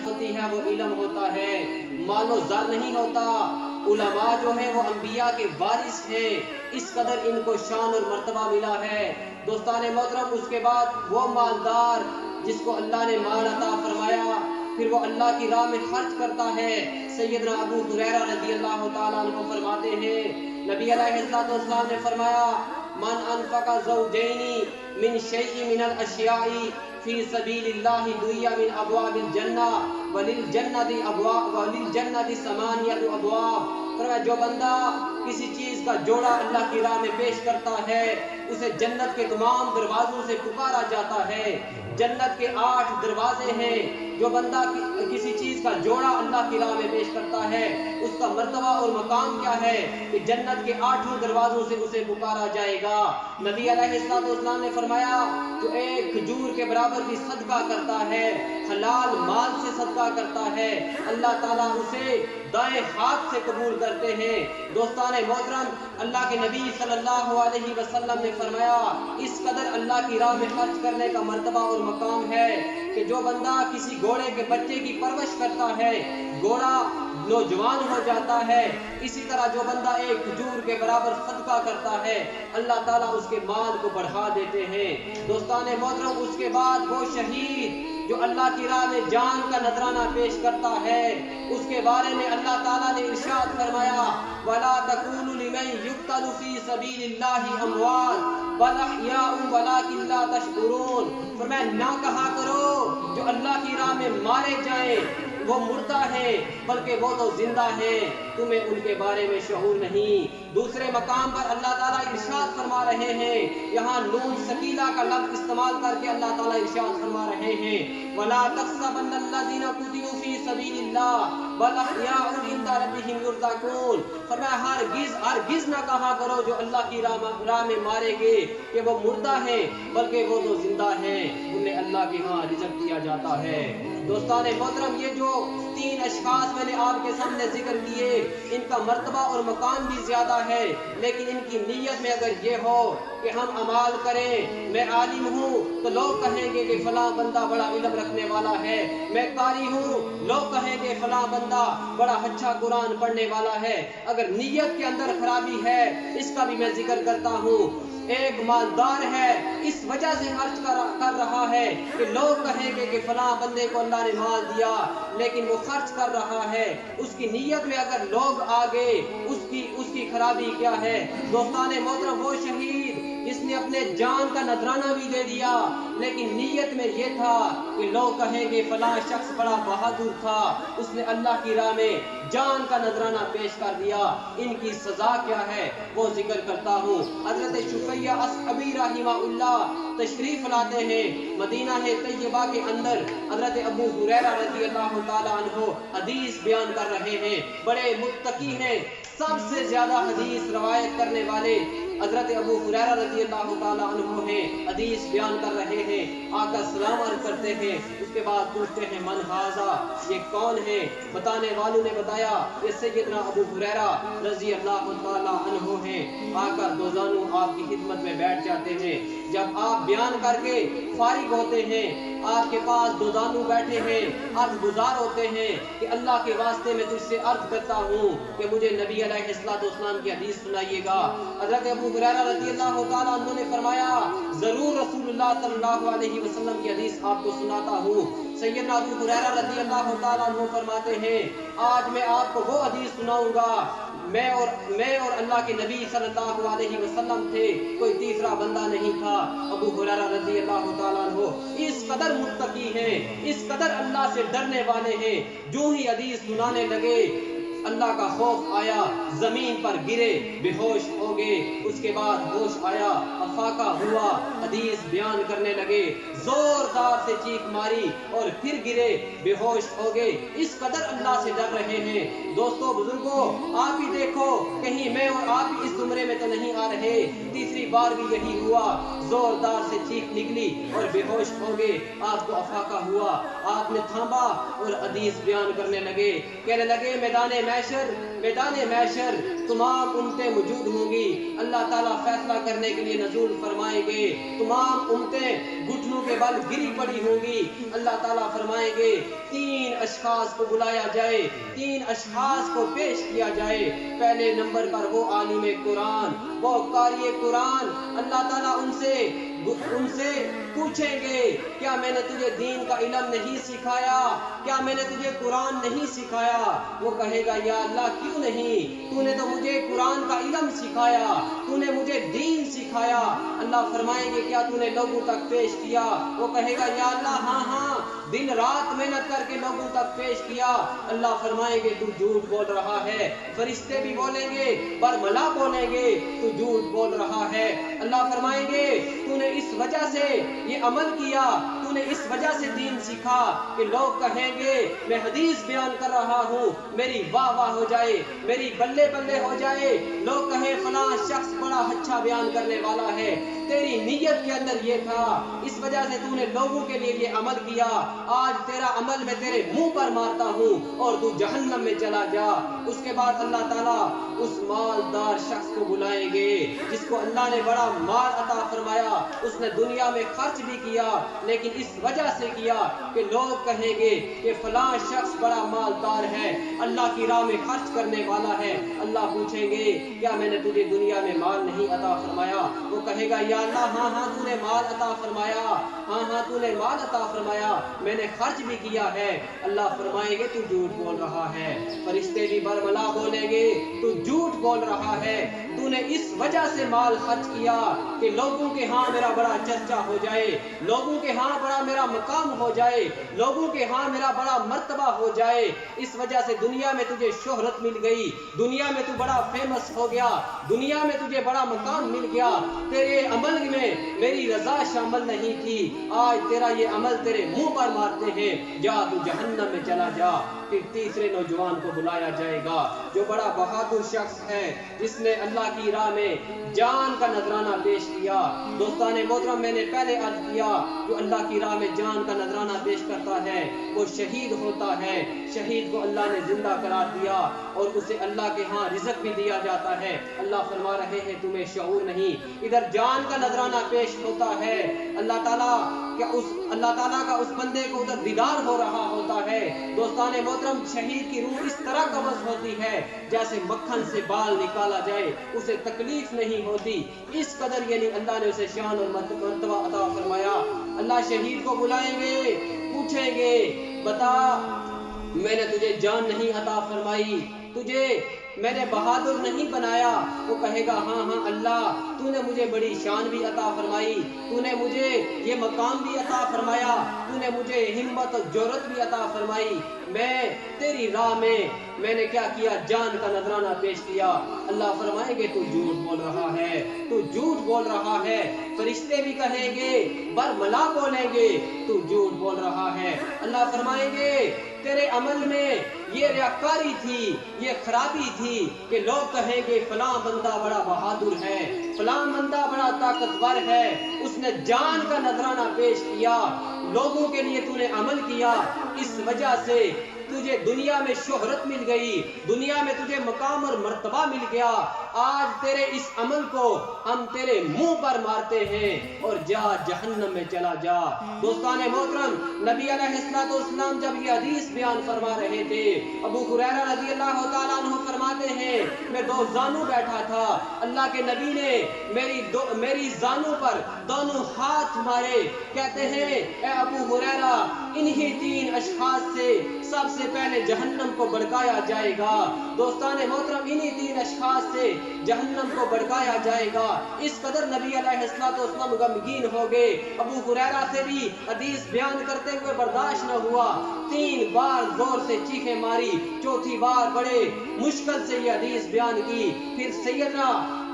ہوتی ہے وہ علم ہوتا ہے، مال و زر نہیں ہوتا۔ علماء جو ہیں وہ انبیاء کے وارث ہیں، اس قدر ان کو شان اور مرتبہ ملا ہے۔ دوستان محترم، اس کے بعد وہ مالدار جس کو اللہ نے مال عطا فرمایا، پھر وہ اللہ کی راہ میں خرچ کرتا ہے۔ سیدنا ابو ہریرہ رضی اللہ تعالیٰ عنہ فرماتے ہیں، نبی علیہ السلام نے فرمایا، من انفق زوجین من شیء من الاشیاء فی سبیل اللہ دعی من ابواب الجنہ وللجنۃ ثمانیۃ ابواب۔ فرمایا جو بندہ کسی چیز کا جوڑا اللہ کی راہ میں پیش کرتا ہے، اسے جنت کے تمام دروازوں سے پکارا جاتا ہے۔ جنت کے 8 دروازے ہیں، جو بندہ کسی چیز کا جوڑا اللہ کی راہ میں پیش کرتا ہے، اس کا مرتبہ اور مقام کیا ہے کہ جنت کے 8 دروازوں سے اسے پکارا جائے گا۔ نبی علیہ السلام نے فرمایا، جو ایک کھجور کے برابر بھی صدقہ کرتا ہے، حلال مال سے صدقہ کرتا ہے، اللہ تعالیٰ اسے دائیں ہاتھ سے قبول کرتے ہیں۔ دوستان محترم، اللہ کے نبی صلی اللہ علیہ وسلم نے فرمایا، اس قدر اللہ کی راہ میں خرچ کرنے کا مرتبہ اور مقام ہے کہ جو بندہ کسی گھوڑے کے بچے کی پرورش کرتا ہے، گھوڑا نوجوان ہو جاتا ہے، اسی طرح جو بندہ ایک کھجور کے برابر صدقہ کرتا ہے، اللہ تعالیٰ اس کے مال کو بڑھا دیتے ہیں۔ دوستان محترم، اس کے بعد وہ شہید جو اللہ کی راہ میں جان کا نذرانہ پیش کرتا ہے، اس کے بارے میں اللہ تعالیٰ نے ارشاد فرمایا، وَلَا تَقُولُوا لِمَن يُقْتَلُ فِي سَبِيلِ اللَّهِ أَمْوَاتٌ بَلْ أَحْيَاءٌ وَلَٰكِن لَّا تَشْعُرُونَ۔ فرمایا نہ کہا کرو جو اللہ کی راہ میں مارے جائیں وہ مردہ ہیں، بلکہ وہ تو زندہ ہیں، تمہیں ان کے بارے میں شعور نہیں۔ دوسرے مقام پر اللہ تعالیٰ ارشاد فرما رہے ہیں، یہاں نون ثقیلہ کا لفظ استعمال کر کے اللہ تعالیٰ ارشاد فرما رہے ہیں، وَلَا تَحْسَبَنَّ الَّذِينَ قُتِلُوا فِي سَبِيلِ اللَّهِ بَلْ أَحْيَاءٌ عِندَ رَبِّهِمْ يُرْزَقُونَ۔ فرمایا ہرگز نہ کہا کرو جو اللہ کی راہ میں مارے گئے کہ وہ مردہ ہیں، بلکہ وہ تو زندہ ہیں، انہیں اللہ کے ہاں رزق دیا جاتا ہے۔ دوستان محترم، یہ جو 3 اشخاص میں نے آپ کے سامنے ذکر کیے، ان کا مرتبہ اور مقام بھی زیادہ ہے، لیکن ان کی نیت میں اگر یہ ہو کہ ہم عمال کریں، میں عالم ہوں تو لوگ کہیں گے کہ فلاں بندہ بڑا علم رکھنے والا ہے، میں قاری ہوں، لوگ کہیں گے فلاں بندہ بڑا اچھا قرآن پڑھنے والا ہے، اگر نیت کے اندر خرابی ہے، اس کا بھی میں ذکر کرتا ہوں۔ ایک مالدار ہے، اس وجہ سے خرچ کر رہا ہے کہ لوگ کہیں گے کہ فلاں بندے کو اللہ نے مال دیا، لیکن وہ خرچ کر رہا ہے، اس کی نیت میں اگر لوگ آ گئے، اس کی خرابی کیا ہے؟ دوستان محترم، وہ شہید جس نے اپنے جان کا نذرانہ بھی دے دیا، لیکن نیت میں یہ تھا کہ لوگ کہیں گے فلاں شخص بڑا بہادر تھا، اس نے اللہ کی راہ میں جان کا نذرانہ پیش کر دیا، ان کی سزا کیا ہے وہ ذکر کرتا ہوں۔ حضرت شفیع اصحابی رحمہ اللہ تشریف لاتے ہیں مدینہ طیبہ کے اندر، حضرت ابو ہریرہ رضی اللہ تعالیٰ عنہ حدیث بیان کر رہے ہیں، بڑے متقی ہیں، سب سے زیادہ حدیث روایت کرنے والے حضرت ابو ہریرہ رضی اللہ تعالیٰ عنہ ہیں، حدیث بیان کر رہے ہیں، آقا سلام عرض کرتے ہیں، اس کے بعد پوچھتے ہیں من ھذا، یہ کون ہے؟ بتانے والوں نے بتایا یہ سیدنا ابو ہریرہ رضی اللہ تعالیٰ عنہ ہیں۔ آقا دو زانو آپ کی خدمت میں بیٹھ جاتے ہیں، جب آپ بیان کر کے فارغ ہوتے ہیں، آپ کے پاس دو زانو بیٹھے ہیں، عرض گزار ہوتے ہیں کہ اللہ کے واسطے میں تجھ سے عرض کرتا ہوں کہ مجھے نبی علیہ السلام کی حدیث سنائیے گا۔ حضرت ابو ہریرہ رضی اللہ تعالیٰ عنہ نے فرمایا ضرور رسول اللہ صلی اللہ علیہ وسلم کی حدیث آپ کو سناتا ہوں۔ سیدنا ابو ہریرہ رضی اللہ تعالیٰ عنہ فرماتے ہیں آج میں آپ کو وہ حدیث سناؤں گا، میں اور اللہ کے نبی صلی اللہ علیہ وسلم تھے، کوئی تیسرا بندہ نہیں تھا۔ ابو ہریرہ رضی اللہ تعالیٰ عنہ اس قدر متقی ہیں، اس قدر اللہ سے ڈرنے والے ہیں، جو ہی حدیث سنانے لگے اللہ کا خوف آیا، زمین پر گرے، بے ہوش ہو گئے، اس کے بعد ہوش آیا، افاقہ ہوا، حدیث بیان کرنے لگے، زوردار سے چیخ ماری اور پھر گرے، بے ہوش ہو گئے، اس قدر اللہ سے ڈر رہے ہیں۔ دوستو بزرگوں، آپ ہی دیکھو کہیں میں اور آپ ہی اس زمرے میں تو نہیں آ رہے۔ تیسری بار بھی یہی ہوا، زوردار سے چیخ نکلی اور بے ہوش ہو گئے، آپ کو افاقہ ہوا، آپ نے تھاما اور حدیث بیان کرنے لگے، کہنے لگے میدان محشر تمام امتیں موجود ہوں گی، اللہ تعالیٰ فیصلہ کرنے کے لیے نزول فرمائیں گے، تمام امتیں گھٹنوں کے کے بل گری پڑی ہوں گی۔ اللہ تعالیٰ فرمائیں گے 3 اشخاص کو بلایا جائے، 3 اشخاص کو پیش کیا جائے۔ پہلے نمبر پر وہ عالم قرآن، وہ قاری قرآن۔ اللہ تعالیٰ ان سے پوچھیں گے کیا میں نے تجھے دین کا علم نہیں سکھایا؟ کیا میں نے تجھے قرآن نہیں سکھایا؟ وہ کہے گا یا اللہ کیوں نہیں، تو نے تو مجھے قرآن کا علم سکھایا، تو نے مجھے دین سکھایا۔ اللہ فرمائیں گے کیا تو نے لوگوں تک پیش کیا؟ وہ کہے گا یا اللہ ہاں دن رات محنت کر کے لوگوں تک پیش کیا۔ اللہ فرمائیں گے تو جھوٹ بول رہا ہے۔ فرشتے بھی بولیں گے، برملا بولیں گے تو جھوٹ بول رہا ہے۔ اللہ فرمائیں گے تو نے اس وجہ سے یہ عمل کیا، تو نے اس وجہ سے دین سیکھا کہ لوگ کہیں گے میں حدیث بیان کر رہا ہوں، میری واہ واہ ہو جائے، میری بلے بلے ہو جائے، لوگ کہیں فلاں شخص بڑا اچھا بیان کرنے والا ہے۔ تیری نیت کے اندر یہ تھا، اس وجہ سے تو نے لوگوں کے لیے یہ عمل کیا۔ آج تیرا عمل میں تیرے منہ پر مارتا ہوں اور تو جہنم میں چلا جا۔ اس کے بعد اللہ تعالیٰ اس مالدار شخص کو بلائیں گے جس کو اللہ نے بڑا مال عطا فرمایا، اس نے دنیا میں خرچ بھی کیا لیکن اس وجہ سے کیا کہ لوگ کہیں گے کہ فلاں شخص بڑا مالدار ہے، اللہ کی راہ میں خرچ کرنے والا ہے۔ اللہ پوچھیں گے کیا میں نے تجھے دنیا میں مال نہیں عطا فرمایا؟ وہ کہے گا یا اللہ ہاں تو نے مال عطا فرمایا، ہاں تو نے مال عطا فرمایا، میں نے خرچ بھی کیا ہے۔ اللہ فرمائیں گے تو جھوٹ بول رہا ہے۔ فرشتے بھی برملا بولیں گے تو جھوٹ بول رہا ہے، تو نے اس وجہ سے مال خرچ کیا کہ لوگوں کے ہاں میرا بڑا چرچا ہو جائے، لوگوں کے ہاں بڑا میرا مقام ہو جائے، لوگوں کے ہاں میرا بڑا مرتبہ ہو جائے۔ اس وجہ سے دنیا میں تجھے شہرت مل گئی، دنیا میں تو بڑا فیمس ہو گیا، دنیا میں تجھے بڑا مقام مل گیا۔ تیرے عمل میں میری رضا شامل نہیں تھی، آج تیرا یہ عمل تیرے منہ پر مارتے ہیں، جا تو جہنم میں چلا جا۔ پھر تیسرے نوجوان کو بلایا جائے گا جو بڑا بہادر شخص ہے، جس نے اللہ کی راہ میں جان کا نذرانہ پیش کیا۔ دوستان محترم، میں نے پہلے عرض کیا جو اللہ کی راہ میں جان کا نذرانہ پیش کرتا ہے وہ شہید ہوتا ہے۔ شہید کو اللہ نے زندہ قرار دیا اور اسے اللہ کے ہاں رزق بھی دیا جاتا ہے۔ اللہ فرما رہے ہیں تمہیں شعور نہیں، ادھر جان کا نذرانہ پیش ہوتا ہے، اللہ تعالیٰ کا اس بندے کو ادھر دیدار ہو رہا ہوتا ہے۔ دوستان محترم، شہید کی روح اس طرح قبض ہوتی ہے جیسے مکھن سے بال نکالا جائے، اسے تکلیف نہیں ہوتی، اس قدر یعنی اللہ نے اسے شان اور مرتبہ عطا فرمایا۔ اللہ شہید کو بلائیں گے، پوچھیں گے بتا میں نے تجھے جان نہیں عطا فرمائی، تجھے میں نے بہادر نہیں بنایا؟ وہ کہے گا ہاں اللہ تو نے مجھے بڑی شان بھی عطا فرمائی، تو نے مجھے یہ مقام بھی عطا فرمایا، تو نے مجھے ہمت اور جرأت بھی عطا فرمائی۔ میں تیری راہ میں نے کیا کیا؟ جان کا نذرانہ پیش کیا۔ اللہ فرمائیں گے تو جھوٹ بول رہا ہے، تو جھوٹ بول رہا ہے۔ فرشتے بھی کہیں گے، برملا بولیں گے تو جھوٹ بول رہا ہے۔ اللہ فرمائیں گے تیرے عمل میں یہ ریاکاری تھی، یہ خرابی تھی کہ لوگ کہیں گے فلاں بندہ بڑا بہادر ہے، فلاں بندہ بڑا طاقتور ہے، اس نے جان کا نذرانہ پیش کیا، لوگوں کے لیے تو نے عمل کیا، اس وجہ سے تجھے دنیا میں شہرت مل گئی، دنیا میں تجھے مقام اور مرتبہ مل گیا۔ آج تیرے اس عمل کو ہم تیرے منہ پر مارتے ہیں اور جا جہنم میں چلا جا۔ دوستان محترم، نبی علیہ السلام جب یہ حدیث بیان فرما رہے تھے، ابو ہریرہ رضی اللہ تعالیٰ عنہ فرماتے ہیں میں 2 زانو بیٹھا تھا، اللہ کے نبی نے میری زانو پر دونوں ہاتھ مارے، کہتے ہیں اے ابو ہریرہ انہی 3 اشخاص سے سب سے پہلے جہنم کو بھڑکایا جائے گا۔ دوستان محترم، انہی 3 اشخاص سے جہنم کو بھڑکایا جائے گا۔ اس قدر نبی علیہ السلام غمگین ہو گئے، ابو ہریرہ سے بھی حدیث بیان کرتے ہوئے برداشت نہ ہوا، 3 بار زور سے چیخیں ماری، چوتھی بار بڑے مشکل سے یہ حدیث بیان کی۔ پھر سیدنا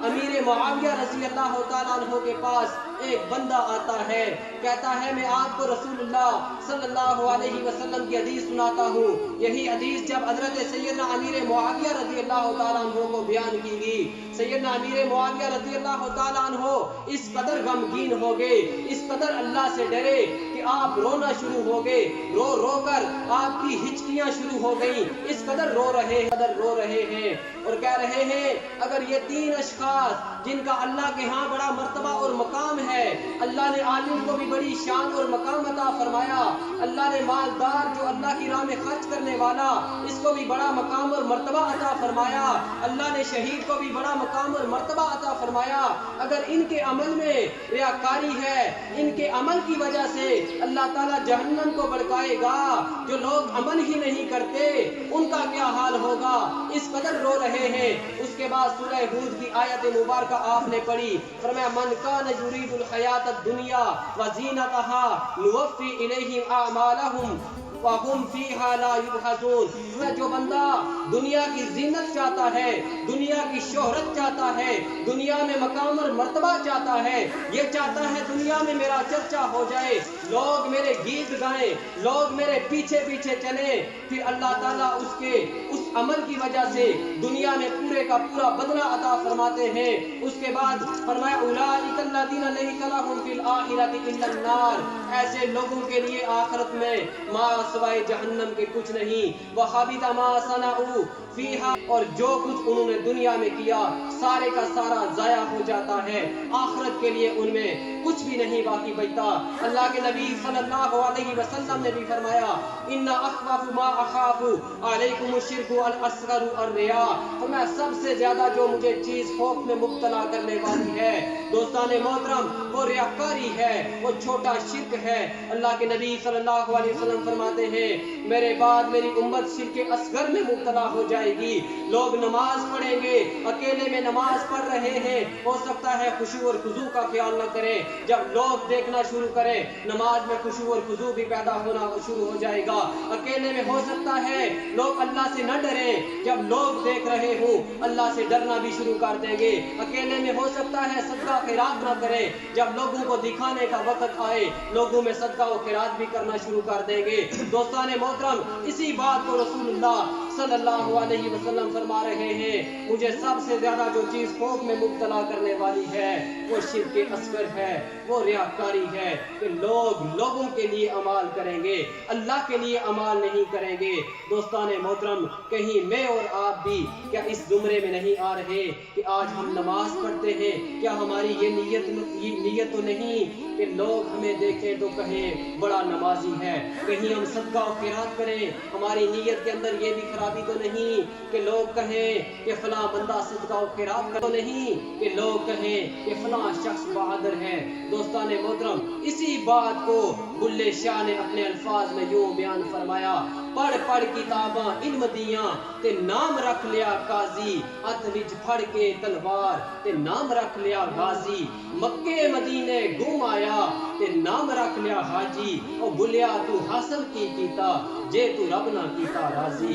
امیر معاویہ رضی اللہ تعالیٰ عنہ کے پاس ایک بندہ آتا ہے، کہتا ہے میں آپ کو رسول اللہ صلی اللہ علیہ وسلم کی حدیث سناتا ہوں۔ یہی حدیث جب حضرت سیدنا امیر معاویہ رضی اللہ تعالیٰ عنہ کو بیان کی گئی، سیدنا امیر معاویہ رضی اللہ تعالیٰ عنہ اس قدر غمگین ہو گئے، اس قدر اللہ سے ڈرے کہ کہ آپ رونا شروع ہو گئے، رو رو کر آپ کی ہچکیاں شروع ہو گئیں، اس قدر رو رہے ہیں اور کہہ رہے ہیں اگر یہ تین اشخاص جن کا اللہ کے ہاں بڑا مرتبہ اور مقام ہے، اللہ نے عالم کو بھی بڑی شان اور مقام عطا فرمایا، اللہ نے مالدار جو اللہ کی راہ میں خرچ کرنے والا اس کو بھی بڑا مقام اور مرتبہ عطا فرمایا، اللہ نے شہید کو بھی بڑا مقام اور مرتبہ عطا فرمایا، اگر ان کے عمل میں ریاکاری ہے، ان کے عمل کی وجہ سے اللہ تعالیٰ جہنم کو بھڑکائے گا، جو لوگ عمل ہی نہیں کرتے ان کا کیا حال ہوگا، اس قدر رو رہے ہیں۔ اس کے بعد سورہ ہود کی آیت مبارکہ آپ نے پڑھی، فرمایا من کان یرید الحیات الدنیا وزینتها نوفی الیہم اعمالہم وَهُمْ فِيهَا لَا يُبْخَسُونَ، جو بندہ دنیا کی زینت چاہتا ہے، دنیا کی شہرت چاہتا ہے، دنیا میں مقام اور مرتبہ چاہتا ہے، یہ چاہتا ہے دنیا میں میرا چرچا ہو جائے، لوگ میرے گیت گائیں، لوگ میرے پیچھے پیچھے چلیں، پھر اللہ تعالیٰ اس عمل کی وجہ سے دنیا میں پورے کا پورا بدلہ عطا فرماتے ہیں۔ اس کے بعد فرمایا اولئک الذین لیس لہم فی الآخرۃ الا النار، ایسے لوگوں کے لیے آخرت میں سوائے جہنم کے کچھ نہیں، وَحَبِطَ مَا صَنَعُوا فِيهَا، اور جو کچھ انہوں نے دنیا میں کیا سارے کا سارا ضائع ہو جاتا ہے، آخرت کے لیے ان میں کچھ بھی نہیں باقی بچتا۔ اللہ کے نبی صلی اللہ علیہ وسلم نے بھی فرمایا ان اخوف ما اخاف علیکم الشرک الاصغر الریا، فرمایا سب سے زیادہ جو مجھے چیز خوف میں مبتلا کرنے والی ہے دوستان محترم وہ ریاکاری ہے، وہ چھوٹا شرک ہے۔ اللہ کے نبی صلی اللہ علیہ وسلم فرماتے ہیں میرے بعد میری امت شرک اصغر میں مبتلا ہو جائے گی، لوگ نماز پڑھیں گے، اکیلے میں نماز پڑھ رہے ہیں، ہو سکتا ہے خشوع اور خضوع کا خیال نہ کریں، جب لوگ دیکھنا شروع کریں نماز میں خشوع اور خضوع بھی پیدا ہونا شروع ہو جائے گا، اکیلے میں ہو سکتا ہے لوگ اللہ سے نہ ڈریں، جب لوگ دیکھ رہے ہوں اللہ سے ڈرنا بھی شروع کر دیں گے، اکیلے میں ہو سکتا ہے صدقہ خیرات نہ کریں، جب لوگوں کو دکھانے کا وقت آئے لوگوں میں صدقہ و خیرات بھی کرنا شروع کر دیں گے۔ دوستان محترم اسی بات کو رسول اللہ صلی اللہ علیہ وسلم فرما رہے ہیں مجھے سب سے زیادہ جو چیز خوف میں مبتلا کرنے والی ہے وہ شرک اصغر ہے، وہ ریاکاری ہے کہ لوگ لوگوں کے لیے اعمال کریں گے، اللہ کے لیے اعمال نہیں کریں گے۔ دوستان محترم کہیں میں اور آپ بھی کیا اس زمرے میں نہیں آ رہے کہ آج ہم نماز پڑھتے ہیں، کیا ہماری یہ نیت تو نہیں کہ لوگ ہمیں دیکھیں تو کہیں بڑا نمازی ہے، کہیں ہم صدقہ و خیرات کریں ہماری نیت کے اندر یہ بھی خرابی تو نہیں کہ لوگ کہیں کہ فلاں بندہ صدقہ و خیرات تو نہیں کہ لوگ کہیں کہ فلاں شخص بہادر ہے۔ دوستان محترم اسی بات کو بلے شاہ نے اپنے الفاظ میں یوں بیان فرمایا پڑھ پڑھ کتاباں علم دیاں تے نام رکھ لیا قاضی، ہاتھ وچ پھڑ کے تلوار تے نام رکھ لیا غازی، مکے مدینے گم آیا تے نام رکھ لیا حاجی، او بلیا تو حاصل کی کیتا جے تو رب نہ کیتا راضی۔